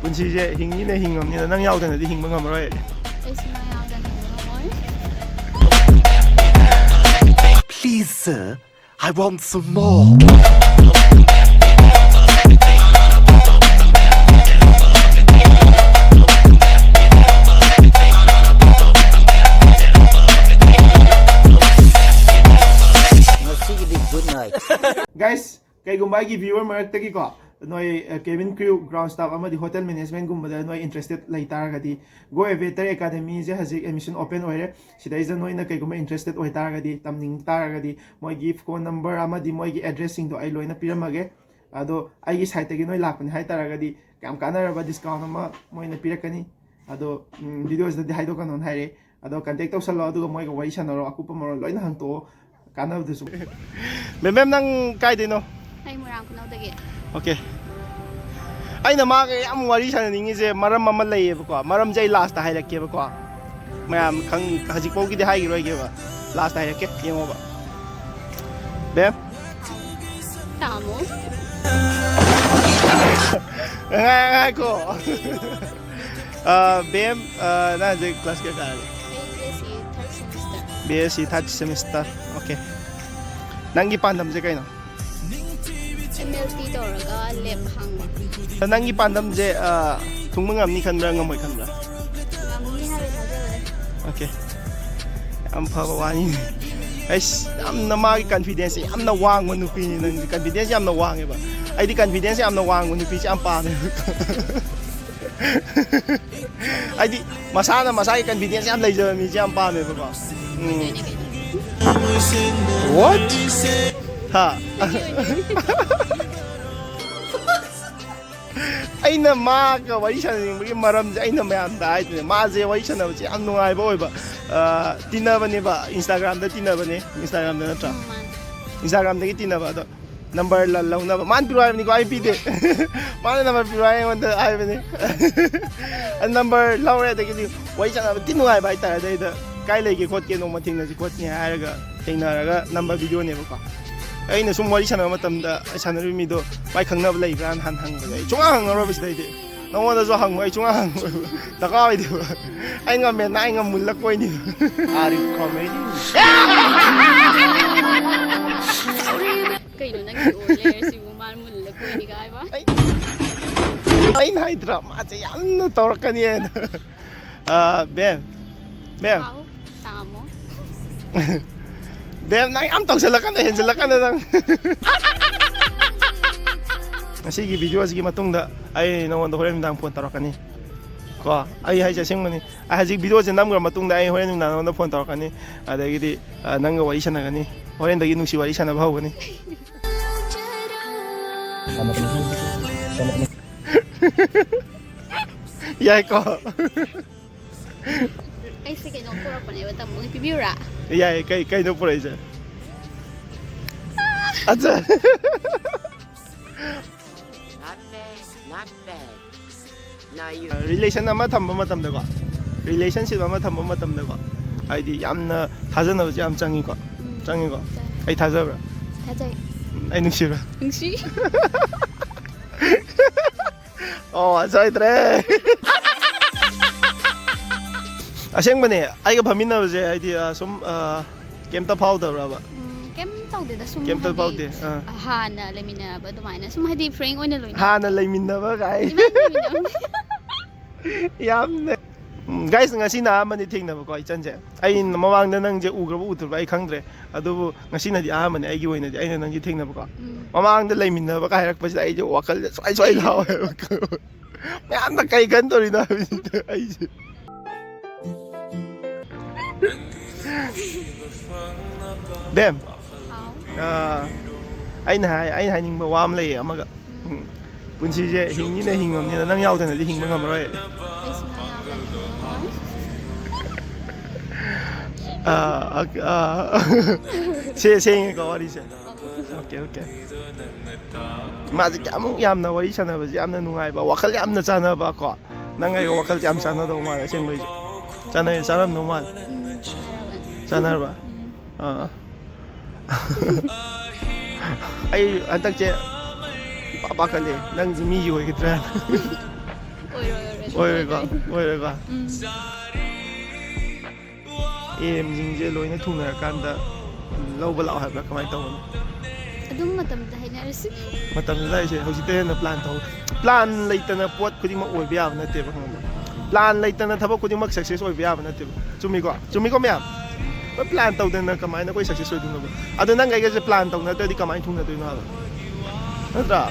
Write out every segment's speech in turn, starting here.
ꯄꯨꯟꯁꯤꯁꯦ ꯍꯤꯡꯉꯤꯅ ꯍꯤꯡꯉꯝꯅꯤꯅ ꯅꯪ ꯌꯥꯎꯗꯅꯗꯤ ꯍꯤꯡꯕ ꯉꯝꯃꯔꯣꯏ ꯑꯩꯁꯨ ꯌꯥꯎꯗꯅ ꯍꯤꯡꯕ ꯉꯝꯃꯣꯏ. Please, sir, I want some more. Good night. Guys, kayigumba aigi viewer maraktagi ko noi cabin crew ground staff amadi hotel management gumbada noi interested lai taragadi go aviator academy je haji admission open oire sidai ja noi na kaigumba interested oi taragadi tamning taragadi moi gi phone number amadi moi gi address sing do ai loina piramage ado ai gi site gi noi lakpani hai taragadi kam kanaraba discount ama moi na pirakani ado videos da haido kanon haire ado contact tawsalo adu moi ga wai sanaro akupa maro loina hangto kanabdusu mem nang kai dino ꯑꯩ ꯃꯣꯏꯔꯥꯡ ꯈꯨꯅꯧꯗꯒꯤ. Okay. ꯑꯩꯅ ꯃꯥꯒ ꯌꯥꯝ ꯋꯥꯔꯤ ꯁꯥꯟꯅꯅꯤꯡꯉꯤꯁꯦ ꯃꯔꯝ ꯑꯃ ꯂꯩꯌꯦꯕꯀꯣ. ꯃꯔꯝꯁꯦ ꯑꯩ ꯂꯥꯁꯇ ꯍꯥꯏꯔꯛꯀꯦꯕꯀꯣ. ꯃꯌꯥꯝ ꯍꯧꯖꯤꯛꯐꯥꯎꯒꯤꯗꯤ ꯍꯥꯏꯈꯤꯔꯣꯏꯒꯦꯕ. ꯂꯥꯁꯇ ꯍꯥꯏꯔꯛꯀꯦ. ꯌꯦꯡꯉꯣꯕ. ꯕꯦꯝ. ꯇꯥꯃꯣ. ꯉꯥꯏꯈꯣ. ꯕꯦꯝ ꯅꯪ ꯍꯧꯖꯤꯛ ꯀ꯭ꯂꯥꯁ ꯀꯌꯥ ꯀꯥꯔꯒꯦ? BSc third semester. Okay. ꯅꯪꯒꯤ ꯄꯥꯟꯗꯝꯁꯦ ꯀꯩꯅꯣ? MLT ꯇꯧꯔꯒ ꯂꯦꯞ ꯍꯥꯡꯕ. ꯅꯪꯒꯤ ꯄꯥꯟꯗꯝꯁꯦ ꯊꯨꯡꯕ ꯉꯝꯅꯤ ꯈꯟꯕ꯭ꯔꯥ ꯉꯝꯃꯣꯏ ꯈꯟꯕ꯭ꯔꯥ? ꯉꯝꯅꯤ ꯍꯥꯏꯕ ꯊꯥꯖꯕꯅꯦ. Okay. ꯌꯥꯝ ꯐꯕ ꯋꯥꯅꯤ. ꯑꯩꯁ ꯌꯥꯝꯅ ꯃꯥꯒꯤ ꯀꯟꯐꯤꯗꯦꯟꯁꯁꯦ ꯌꯥꯝꯅ ꯋꯥꯡꯕ ꯅꯨꯄꯤꯅꯤ. ꯅꯪꯗꯤ ꯀꯟꯐꯤꯗꯦꯟꯁ ꯌꯥꯝꯅ ꯋꯥꯡꯉꯦꯕ. ꯑꯩꯗꯤ ꯀꯟꯐꯤꯗꯦꯟꯁ ꯌꯥꯝꯅ ꯋꯥꯡꯕ ꯅꯨꯄꯤꯁꯦ ꯌꯥꯝ ꯄꯥꯝꯃꯦꯕ. ꯑꯩꯗꯤ ꯃꯁꯥꯅ ꯃꯁꯥꯒꯤ ꯀꯟꯐꯤꯗꯦꯟꯁ ꯌꯥꯝ ꯂꯩꯖꯕ ꯃꯤꯁꯦ ꯌꯥꯝ ꯄꯥꯝꯃꯦꯕꯀꯣ. What? Ha? ꯑꯩꯅ ꯃꯥꯒ ꯋꯥꯔꯤ ꯁꯥꯟꯅꯅꯤꯡꯕꯒꯤ ꯃꯔꯝꯁꯦ ꯑꯩꯅ ꯃꯌꯥꯝꯗ ꯍꯥꯏꯗꯣꯏꯅꯦ. ꯃꯥꯁꯦ ꯋꯥꯔꯤ ꯁꯥꯟꯅꯕꯁꯦ ꯌꯥꯝ ꯅꯨꯡꯉꯥꯏꯕ ꯑꯣꯏꯕ. ꯇꯤꯟꯅꯕꯅꯦꯕ. ꯏꯟꯁꯇꯥꯒ꯭ꯔꯥꯝꯗ ꯇꯤꯟꯅꯕꯅꯦ. ꯏꯟꯁꯇꯥꯒ꯭ꯔꯥꯝꯗ ꯅꯠꯇ꯭ꯔꯥ? ꯏꯟꯁꯇꯥꯒ꯭ꯔꯥꯝꯗꯒꯤ ꯇꯤꯟꯅꯕ ꯑꯗꯣ ꯅꯝꯕꯔ ꯂꯧꯅꯕ. ꯃꯥꯅ ꯄꯤꯔꯣ ꯍꯥꯏꯕꯅꯤꯀꯣ ꯑꯩ ꯄꯤꯗꯦ. ꯃꯥꯅ ꯅꯝꯕꯔ ꯄꯤꯔꯣ ꯑꯩꯉꯣꯟꯗ ꯍꯥꯏꯕꯅꯤ. ꯅꯝꯕꯔ ꯂꯧꯔꯦ ꯑꯗꯒꯤꯗꯤ ꯋꯥꯔꯤ ꯁꯥꯟꯅꯕ ꯊꯤ ꯅꯨꯡꯉꯥꯏꯕ ꯍꯥꯏꯇꯥꯔꯦ. ꯑꯗꯩꯗ ꯀꯥꯏ ꯂꯩꯒꯦ ꯈꯣꯠꯀꯦ ꯅꯣꯡꯃ ꯊꯦꯡꯅꯁꯤ ꯈꯣꯠꯅꯤ ꯍꯥꯏꯔꯒ ꯊꯦꯡꯅꯔꯒ ꯅꯝꯕꯔ ꯚꯤꯗꯤꯑꯣꯅꯦꯕꯀꯣ. ꯑꯩꯅ ꯁꯨꯝ ꯋꯥꯔꯤ ꯁꯥꯟꯅꯕ ꯃꯇꯝꯗ ꯁꯥꯟꯅꯔꯤꯕ ꯃꯤꯗꯣ ꯃꯥꯏ ꯈꯪꯅꯕ ꯂꯩꯕ꯭ꯔꯥꯅ ꯍꯪꯕꯗ ꯑꯩ ꯁꯨꯡꯍꯪ ꯍꯪꯉꯔꯣꯏꯕ ꯁꯤꯗꯩꯗꯤ. ꯅꯉꯣꯟꯗꯁꯨ ꯍꯪꯉꯣ ꯑꯩ ꯁꯨꯡꯍꯪ ꯍꯪꯉꯔꯣꯏꯕ. ꯗꯔꯀꯥꯔ ꯑꯣꯏꯗꯦꯕ. ꯑꯩ ꯉꯝꯃꯦꯅ ꯑꯩ ꯉꯝꯃꯨꯜꯂꯛꯄꯣꯏꯅꯦꯕ. Are you comedy? ꯀꯩꯅꯣ ꯅꯪꯒꯤ ꯑꯣꯏ ꯂꯩꯔꯁꯤꯕꯨ ꯃꯥꯅ ꯃꯨꯜꯂꯛꯄꯣꯏꯅꯤꯒ ꯍꯥꯏꯕ? ꯑꯩꯅ ꯍꯥꯏꯗ꯭ꯔꯥ ꯃꯥꯁꯦ ꯌꯥꯝꯅ ꯇꯧꯔꯛꯀꯅꯤꯅ. ꯕꯦꯝ. ꯕꯦꯝ. ꯍꯥꯎ ꯇꯥꯃꯣ. ꯕꯦꯝ ꯅꯪ ꯌꯥꯝ ꯇꯧꯁꯜꯂꯛꯀꯥꯟꯗ ꯍꯦꯟꯖꯜꯂꯛꯀꯥꯟꯗ ꯅꯪ. ꯉꯁꯤꯒꯤ ꯚꯤꯗꯤꯑꯣꯁꯤꯒꯤ ꯃꯇꯨꯡꯗ ꯑꯩ ꯅꯉꯣꯟꯗ ꯍꯣꯔꯦꯟ ꯅꯨꯡꯗꯥꯡ ꯐꯣꯟ ꯇꯧꯔꯛꯀꯅꯤ. ꯀꯣ ꯑꯩ ꯍꯥꯏꯁꯦ ꯑꯁꯦꯡꯕꯅꯤ. ꯑꯩ ꯍꯧꯖꯤꯛ ꯚꯤꯗꯤꯑꯣꯁꯦ ꯅꯝꯈ꯭ꯔ ꯃꯇꯨꯡꯗ ꯑꯩ ꯍꯣꯔꯦꯟ ꯅꯨꯡꯗꯥꯡ ꯅꯉꯣꯟꯗ ꯐꯣꯟ ꯇꯧꯔꯛꯀꯅꯤ. ꯑꯗꯒꯤꯗꯤ ꯅꯪꯒ ꯋꯥꯔꯤ ꯁꯥꯟꯅꯒꯅꯤ. ꯍꯣꯔꯦꯟꯗꯒꯤ ꯅꯨꯡꯁꯤ ꯋꯥꯔꯤ ꯁꯥꯟꯅꯕ ꯍꯧꯒꯅꯤ. ꯌꯥꯏꯀꯣ? ꯑꯩꯁꯦ ꯀꯩꯅꯣ ꯄꯨꯔꯛꯄꯅꯦꯕ ꯇꯥꯃꯣꯒꯤ ꯄꯤꯕꯤꯌꯨꯔꯥ? ꯌꯥꯏ ꯀꯩꯅꯣ ꯄꯨꯔꯛꯏꯁꯦ? ꯑꯠꯆꯥ. Not bad. Now you. Relation ꯑꯃ ꯊꯝꯕ ꯃꯇꯝꯗꯀꯣ. ꯔꯤꯂꯦꯁꯟꯁꯤꯞ ꯑꯃ ꯊꯝꯕ ꯃꯇꯝꯗꯀꯣ. ꯍꯥꯏꯗꯤ ꯌꯥꯝꯅ ꯊꯥꯖꯅꯕꯁꯦ ꯌꯥꯝ ꯆꯪꯉꯤꯀꯣ. ꯆꯪꯉꯤꯀꯣ? ꯑꯩ ꯊꯥꯖꯕ꯭ꯔꯥ? ꯊꯥꯖꯩ. ꯑꯩ ꯅꯨꯡꯁꯤꯕ꯭ꯔꯥ? ꯅꯨꯡꯁꯤ. ꯑꯣ ꯁꯣꯏꯗ꯭ꯔꯦ. ꯑꯁꯦꯡꯕꯅꯦ ꯑꯩꯒ ꯐꯝꯃꯤꯟꯅꯕꯁꯦ ꯍꯥꯏꯗꯤ ꯁꯨꯝ ꯀꯩꯝꯇ ꯐꯥꯎꯗꯕ꯭ꯔꯕ? ꯀꯩꯝ ꯇꯧꯗꯦꯗ ꯁꯨꯝ ꯀꯩꯝꯇ ꯐꯥꯎꯗꯦ. ꯍꯥꯟꯅ ꯂꯩꯃꯤꯟꯅꯔꯕ ꯑꯗꯨꯃꯥꯏꯅ ꯁꯨꯝ ꯍꯥꯏꯗꯤ ꯐ꯭ꯔꯦꯟ ꯑꯣꯏꯅ ꯂꯣꯏꯅ. ꯍꯥꯟꯅ ꯂꯩꯃꯤꯟꯅꯕ ꯀꯥꯏ. ꯌꯥꯝꯅ. ꯒꯥꯏꯁ ꯉꯁꯤꯅ ꯑꯍꯥꯟꯕꯅꯤ ꯊꯦꯡꯅꯕꯀꯣ ꯏꯆꯟꯁꯦ. ꯑꯩ ꯃꯃꯥꯡꯗ ꯅꯪꯁꯦ ꯎꯈ꯭ꯔꯕ ꯎꯗ꯭ꯔꯕ ꯑꯩ ꯈꯪꯗ꯭ꯔꯦ. ꯑꯗꯨꯕꯨ ꯉꯁꯤꯅꯗꯤ ꯑꯍꯥꯟꯕꯅꯤ ꯑꯩꯒꯤ ꯑꯣꯏꯅꯗꯤ ꯑꯩꯅ ꯅꯪꯁꯦ ꯊꯦꯡꯅꯕꯀꯣ. ꯃꯃꯥꯡꯗ ꯂꯩꯃꯤꯟꯅꯕ ꯀꯥꯏ ꯍꯥꯏꯔꯛꯄꯁꯤꯗ ꯑꯩꯁꯦ ꯋꯥꯈꯜꯁꯦ ꯁ꯭ꯋꯥꯏ ꯂꯥꯎꯋꯦꯕ. ꯃꯌꯥꯝꯅ ꯀꯩ ꯈꯟꯗꯧꯔꯤꯅꯣ ꯍꯥꯏꯕꯁꯤꯗ ꯑꯩꯁꯦ. ꯕꯦꯝ. ꯑꯩꯅ ꯍꯥꯏꯅꯤꯡꯕ ꯋꯥ ꯑꯃ ꯂꯩꯌꯦ ꯑꯃꯒ. ꯄꯨꯟꯁꯤꯁꯦ ꯍꯤꯡꯉꯤꯅ ꯍꯤꯡꯉꯝꯅꯤꯅ ꯅꯪ ꯌꯥꯎꯗꯅꯗꯤ ꯍꯤꯡꯕ ꯉꯝꯃꯔꯣꯏ. ꯑꯩꯁꯨ ꯌꯥꯎꯗꯅ ꯍꯤꯡꯕ ꯉꯝꯃꯣꯏ. ꯁꯦꯡꯉꯦꯀꯣ ꯋꯥꯔꯤꯁꯦ. Okay. ꯃꯥꯁꯦ ꯀꯌꯥꯃꯨꯛ ꯌꯥꯝꯅ ꯋꯥꯔꯤ ꯁꯥꯟꯅꯕꯁꯦ ꯌꯥꯝꯅ ꯅꯨꯡꯉꯥꯏꯕ ꯋꯥꯈꯜ ꯌꯥꯝꯅ ꯆꯥꯟꯅꯕ ꯀꯣ. ꯅꯪ ꯑꯩꯒ ꯋꯥꯈꯜꯁꯦ ꯌꯥꯝ ꯆꯥꯟꯅꯗꯧ ꯃꯥꯜꯂꯦ ꯑꯁꯦꯡꯕꯩꯁꯦ. ꯆꯥꯟꯅꯔꯝꯗꯧ ꯃꯥꯜꯂꯦ. ꯆꯥꯟꯅꯔꯕ? ꯑꯩ ꯍꯟꯗꯛꯁꯦ ꯄꯥꯈꯠꯂꯦ ꯅꯪꯁꯦ ꯃꯤꯒꯤ ꯑꯣꯏꯒꯗ꯭ꯔꯥ. ꯑꯣꯏꯔꯣꯏꯀꯣ ꯑꯦꯝꯁꯤꯡꯁꯦ ꯂꯣꯏꯅ ꯊꯨꯡꯅꯔꯀꯥꯟꯗ ꯂꯧꯕ ꯂꯥꯛꯑꯣ ꯍꯥꯏꯕ꯭ꯔꯥ ꯀꯃꯥꯏꯅ ꯇꯧꯕꯅꯣ ꯑꯗꯨꯝ ꯃꯇꯝꯗ ꯍꯥꯏꯅꯔꯁꯤ ꯃꯇꯝꯗꯨꯗ ꯑꯩꯁꯦ ꯍꯧꯖꯤꯛꯇ ꯍꯦꯟꯅ ꯄ꯭ꯂꯥꯟ ꯇꯧ ꯄ꯭ꯂꯥꯟ ꯂꯩꯇꯅ ꯄꯣꯠ ꯈꯨꯗꯤꯡꯃꯛ ꯑꯣꯏꯕ ꯌꯥꯕ ꯅꯠꯇꯦꯕ ꯈꯪꯕ꯭ꯔꯥ ꯄ꯭ꯂꯥꯟ ꯂꯩꯇꯅ ꯊꯕꯛ ꯈꯨꯗꯤꯡꯃꯛ ꯁꯛꯁꯦꯁ ꯑꯣꯏꯕ ꯌꯥꯕ ꯅꯠꯇꯦꯕ ꯆꯨꯝꯃꯤꯀꯣ ꯃꯌꯥꯝ ꯍꯣꯏ ꯄ꯭ꯂꯥꯟ ꯇꯧꯗꯅ ꯀꯃꯥꯏꯅ ꯑꯩꯈꯣꯏ ꯁꯛꯁꯦꯁ ꯑꯣꯏꯗꯣꯏꯅꯣꯕ ꯑꯗꯣ ꯅꯪ ꯑꯩꯒꯁꯦ ꯄ꯭ꯂꯥꯟ ꯇꯧꯅꯗ꯭ꯔꯗꯤ ꯀꯃꯥꯏꯅ ꯊꯨꯡꯅꯗꯣꯏꯅꯣ ꯍꯥꯏꯕ ꯅꯠꯇ꯭ꯔꯥ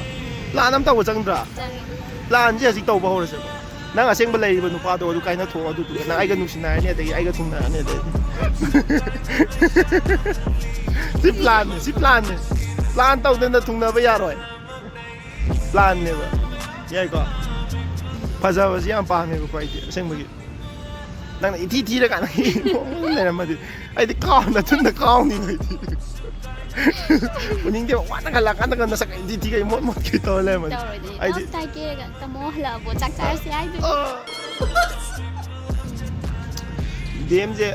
ꯄ꯭ꯂꯥꯟ ꯑꯃ ꯇꯧꯕ ꯆꯪꯗ꯭ꯔꯥ ꯄ꯭ꯂꯥꯟꯁꯦ ꯍꯧꯖꯤꯛ ꯇꯧꯕ ꯍꯧꯔꯁꯦꯕ ꯅꯪ ꯑꯁꯦꯡꯕ ꯂꯩꯔꯤꯕ ꯅꯨꯄꯥꯗꯣ ꯑꯗꯨ ꯀꯥꯏꯅꯊꯣꯛꯑꯣ ꯑꯗꯨꯗꯨꯒ ꯅꯪ ꯑꯩꯒ ꯅꯨꯡꯁꯤꯅꯔꯅꯤ ꯑꯗꯒꯤ ꯑꯩꯒ ꯊꯨꯡꯅꯔꯅꯤ ꯑꯗꯩ ꯁꯤ ꯄ꯭ꯂꯥꯟꯅꯦ ꯄ꯭ꯂꯥꯟ ꯇꯧꯗꯅ ꯊꯨꯡꯅꯕ ꯌꯥꯔꯣꯏ ꯄ꯭ꯂꯥꯟꯅꯦꯕ ꯌꯥꯏꯀꯣ ꯐꯖꯕꯁꯤ ꯌꯥꯝ ꯄꯥꯝꯃꯦꯕꯀꯣ ꯑꯩꯗꯤ ꯑꯁꯦꯡꯕꯒꯤ ꯅꯪꯅ ꯏꯊꯤ ꯊꯤꯔꯀꯥꯟꯗ ꯂꯩꯔꯝꯃꯗꯤ ꯑꯩꯗꯤ ꯅꯊꯨꯟꯗ ꯀꯥꯎꯅꯤꯕ ꯑꯩꯗꯤ ꯎꯅꯤꯡꯗꯦꯕ ꯋꯥꯅ ꯍꯜꯂꯛꯑꯀꯥꯟꯗꯒ ꯅꯁꯛ ꯏꯊꯤ ꯊꯤꯒꯩ ꯃꯣꯠ ꯀꯩ ꯇꯧꯔ ꯂꯩꯔꯝꯃꯗꯤ ꯑꯩꯗꯤ ꯇꯥꯏꯀꯦꯔꯒ ꯇꯥꯃꯣ ꯍꯜꯂꯛꯑꯕꯣ ꯆꯥꯛ ꯆꯥꯔꯁꯤ ꯍꯥꯏꯗꯨꯗꯤ ꯗꯦꯝꯁꯦ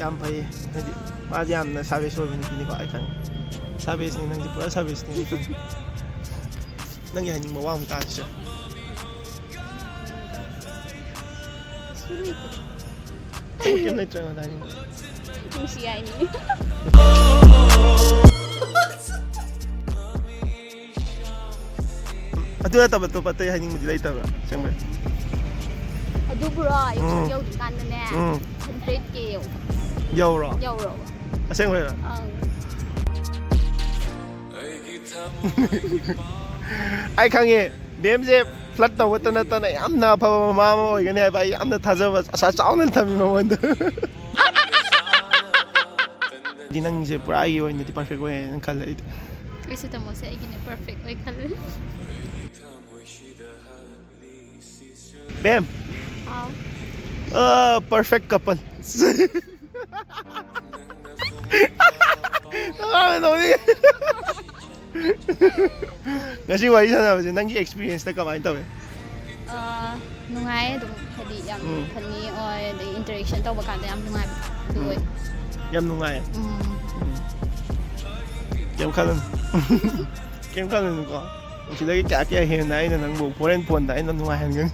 ꯌꯥꯝ ꯐꯩꯌꯦ ꯍꯥꯏꯗꯤ ꯃꯥꯁꯦ ꯌꯥꯝꯅ ꯁꯥꯔꯚꯤꯁ ꯑꯣꯏꯕ ꯅꯨꯄꯤꯅꯤꯀꯣ ꯑꯩ ꯈꯪꯉꯦ ꯁꯥꯔꯚꯤꯁꯅꯤ ꯅꯪꯁꯦ ꯄꯨꯔꯥ ꯁꯥꯔꯚꯤꯁꯅꯤ ꯑꯩ ꯈꯪꯉꯦ ꯅꯪꯒꯤ ꯍꯥꯏꯅꯤꯡꯕ ꯋꯥ ꯑꯃꯨꯛ ꯇꯥꯁꯤꯁꯦ ꯀꯩꯝ ꯂꯩꯇ꯭ꯔꯦ ꯑꯩꯉꯣꯟꯗ ꯍꯥꯏꯅꯤꯡꯕ ꯅꯨꯡꯁꯤ ꯍꯥꯏꯅꯤ ꯑꯗꯨ ꯅꯠꯇꯕ ꯑꯇꯣꯞꯄ ꯑꯇꯩ ꯍꯥꯏꯅꯤꯡꯕꯗꯤ ꯂꯩꯇꯕ꯭ꯔꯥ ꯑꯁꯦꯡꯕ ꯑꯗꯨꯕꯨꯔꯣ ꯑꯦꯛꯖꯥꯝ ꯌꯧꯗ꯭ꯔꯤꯀꯥꯟꯗꯅꯦ 100K ꯌꯧꯔꯣ ꯌꯧꯔꯕ ꯑꯁꯦꯡꯕꯩꯔꯣ ꯑꯩ ꯈꯪꯉꯦ ꯗꯦꯝꯁꯦ ꯐ꯭ꯂꯠ ꯇꯧꯕꯇ ꯅꯠꯇꯅ ꯌꯥꯝꯅ ꯑꯐꯕ ꯃꯃꯥ ꯑꯃ ꯑꯣꯏꯒꯅꯤ ꯍꯥꯏꯕ ꯑꯩ ꯌꯥꯝꯅ ꯊꯥꯖꯕ ꯑꯁꯥ ꯆꯥꯎꯅ ꯊꯝꯃꯤ ꯃꯉꯣꯟꯗ ꯅꯪꯁꯦ ꯄꯨꯔꯥ ꯑꯩꯒꯤ ꯑꯣꯏꯅꯗꯤ ꯄꯔꯐꯦꯛ ꯑꯣꯏꯌꯦꯅ ꯈꯜꯂꯦ ꯑꯩꯗꯤ ꯑꯩꯁꯨ ꯇꯥꯃꯣꯁꯦ ꯑꯩꯒꯤꯅꯦ ꯄꯔꯐꯦꯛ ꯑꯣꯏ ꯈꯜꯂꯦ ꯕꯦꯝ perfect couple. Ngasi wari sanabase nanggi experience ta kamai tawe? Nungai adum hadi yam funny oy the interaction tawba kanda yam nungai du oy. Yam nungai. Kem khalan. Kem khalan ko. Sila ki kya kya he na ina nang mo foreign phone da ina nungai han gang.